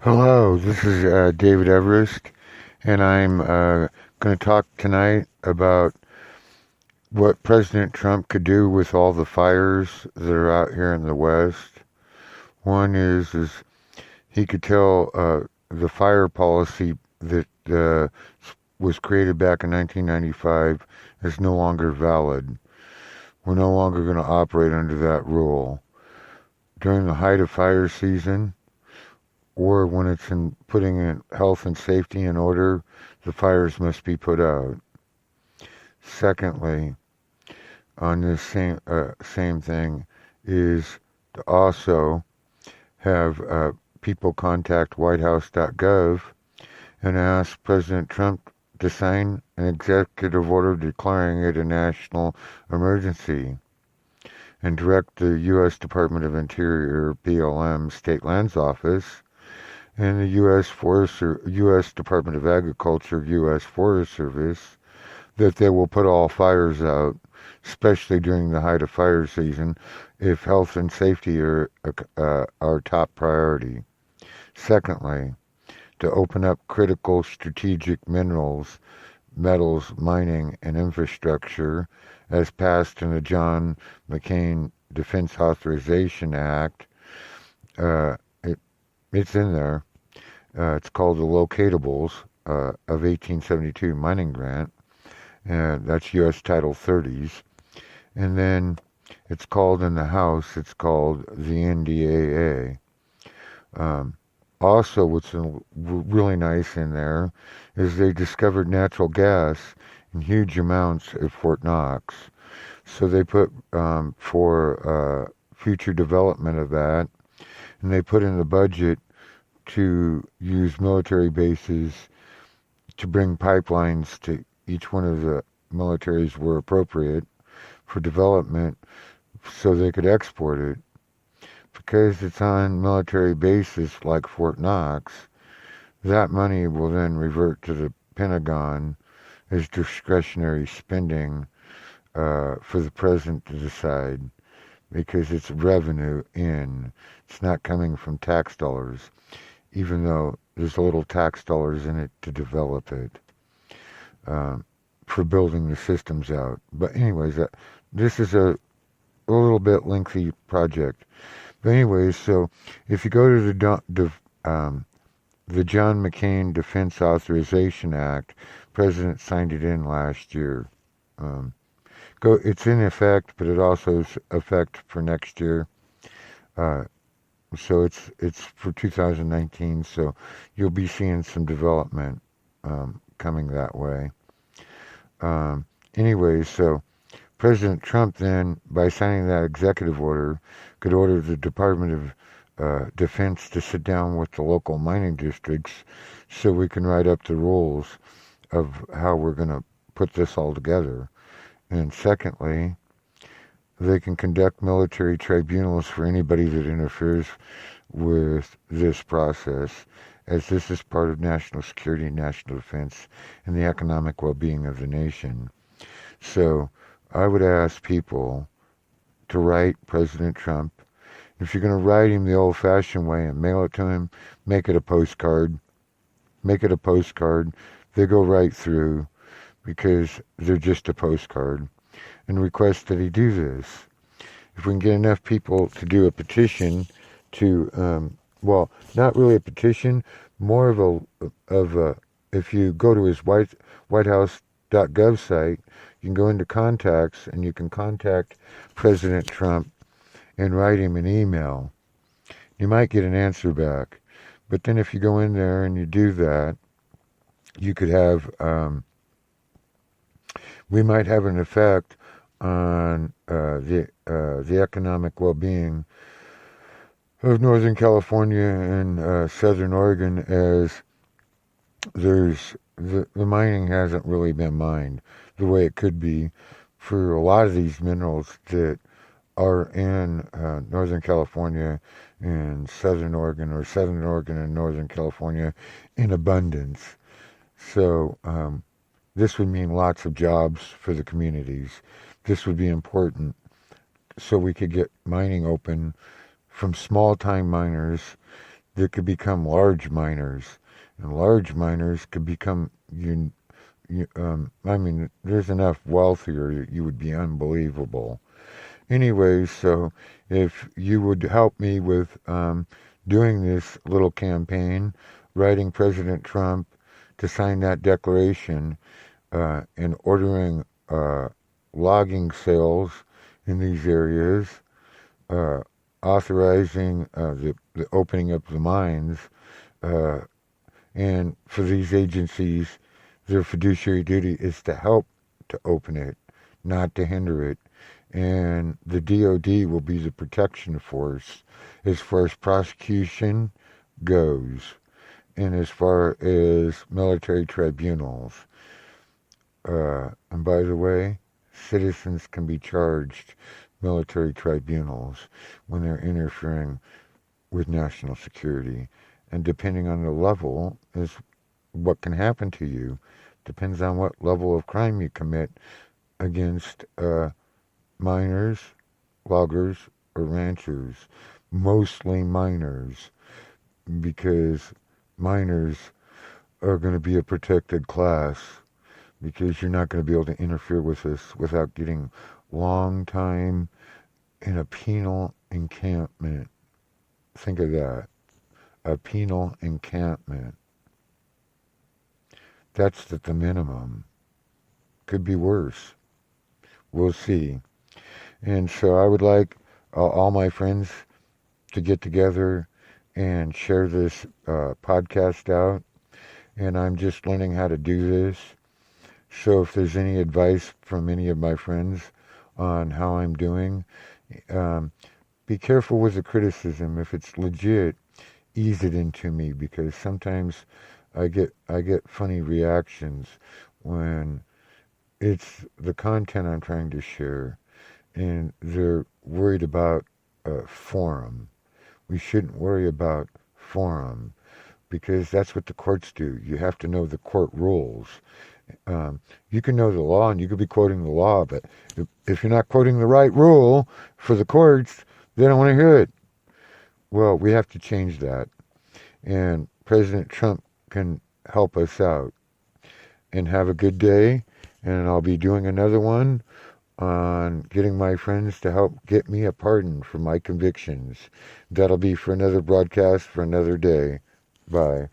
Hello, this is David Everist, and I'm going to talk tonight about what President Trump could do with all the fires that are out here in the West. One is he could tell the fire policy that was created back in 1995 is no longer valid. We're no longer going to operate under that rule. During the height of fire season, or when it's in putting in health and safety in order, the fires must be put out. Secondly, on this same thing is to also have people contact whitehouse.gov and ask President Trump to sign an executive order declaring it a national emergency and direct the U.S. Department of Interior, BLM, State Lands Office, and the U.S. Department of Agriculture, U.S. Forest Service, that they will put all fires out, especially during the height of fire season, if health and safety are our top priority. Secondly, to open up critical strategic minerals, metals, mining, and infrastructure, as passed in the John McCain Defense Authorization Act. It's in there. It's called the Locatables of 1872 Mining Grant. That's U.S. Title 30s. And then it's called in the House, it's called the NDAA. Also, what's really nice in there is they discovered natural gas in huge amounts at Fort Knox. So they put for future development of that, and they put in the budget to use military bases to bring pipelines to each one of the militaries where appropriate for development so they could export it. Because it's on military bases like Fort Knox, that money will then revert to the Pentagon as discretionary spending for the president to decide, because it's revenue in. It's not coming from tax dollars, even though there's a little tax dollars in it to develop it, for building the systems out. But anyways, this is a little bit lengthy project. But anyways, so if you go to the John McCain Defense Authorization Act, President signed it in last year. It's in effect, but it also is effect for next year. So it's for 2019. So you'll be seeing some development coming that way. Anyways, so President Trump then, by signing that executive order, could order the Department of Defense to sit down with the local mining districts so we can write up the rules of how we're going to put this all together. And secondly, they can conduct military tribunals for anybody that interferes with this process, as this is part of national security, national defense, and the economic well-being of the nation. So I would ask people to write President Trump. If you're going to write him the old-fashioned way and mail it to him, make it a postcard. Make it a postcard. They go right through because they're just a postcard. And request that he do this. If we can get enough people to do a petition to, well, not really a petition, more of a if you go to his whitehouse.gov site, you can go into contacts and you can contact President Trump and write him an email. You might get an answer back. But then if you go in there and you do that, you could have, we might have an effect on the economic well-being of Northern California and Southern Oregon, as there's the mining hasn't really been mined the way it could be for a lot of these minerals that are in Northern California and Southern Oregon, or Southern Oregon and Northern California in abundance. So this would mean lots of jobs for the communities. This would be important so we could get mining open from small-time miners that could become large miners, and large miners could become I mean, there's enough wealth here that you would be unbelievable. Anyways, so if you would help me with doing this little campaign, writing President Trump to sign that declaration and ordering logging sales in these areas, uh, authorizing the opening up the mines, uh, and for these agencies, their fiduciary duty is to help to open it, not to hinder it. And the DoD will be the protection force as far as prosecution goes, and as far as military tribunals. And by the way, citizens can be charged military tribunals when they're interfering with national security. And depending on the level is what can happen to you. Depends on what level of crime you commit against miners, loggers, or ranchers. Mostly miners, because miners are going to be a protected class, because you're not going to be able to interfere with us without getting long time in a penal encampment. Think of that. A penal encampment. That's the minimum. Could be worse. We'll see. And so I would like all my friends to get together and share this podcast out. And I'm just learning how to do this. So if there's any advice from any of my friends on how I'm doing, be careful with the criticism. If it's legit, ease it into me, because sometimes I get funny reactions when it's the content I'm trying to share, and they're worried about forum. We shouldn't worry about forum, because that's what the courts do. You have to know the court rules. You can know the law and you could be quoting the law, but if you're not quoting the right rule for the courts, they don't want to hear it. Well, we have to change that. And President Trump can help us out. And have a good day. And I'll be doing another one on getting my friends to help get me a pardon for my convictions. That'll be for another broadcast for another day. Bye.